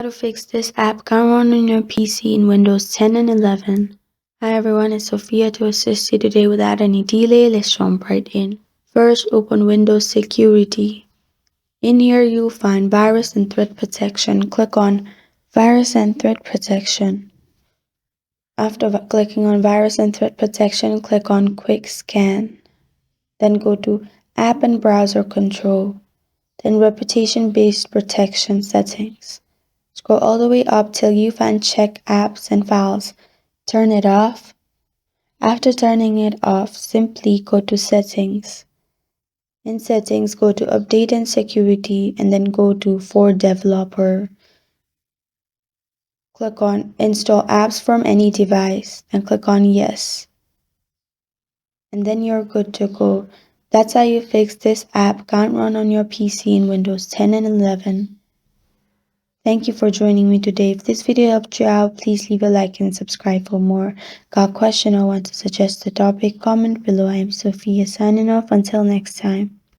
How to fix this app can't run on your PC in Windows 10 and 11. Hi everyone, it's Sophia to assist you today without any delay. Let's jump right in. First, open Windows Security. In here you'll find Virus and Threat Protection. Click on Virus and Threat Protection. After clicking on Virus and Threat Protection, click on Quick Scan. Then go to App and Browser Control. Then Reputation-Based Protection Settings. Scroll all the way up till you find Check Apps and Files. Turn it off. After turning it off, simply go to Settings. In Settings, go to Update and Security and then go to For Developer. Click on Install Apps from any device and click on Yes. And then you're good to go. That's how you fix this app can't run on your PC in Windows 10 and 11. Thank you for joining me today. If this video helped you out, please leave a like and subscribe for more. Got a question or want to suggest a topic? Comment below. I am Sophia signing off. Until next time.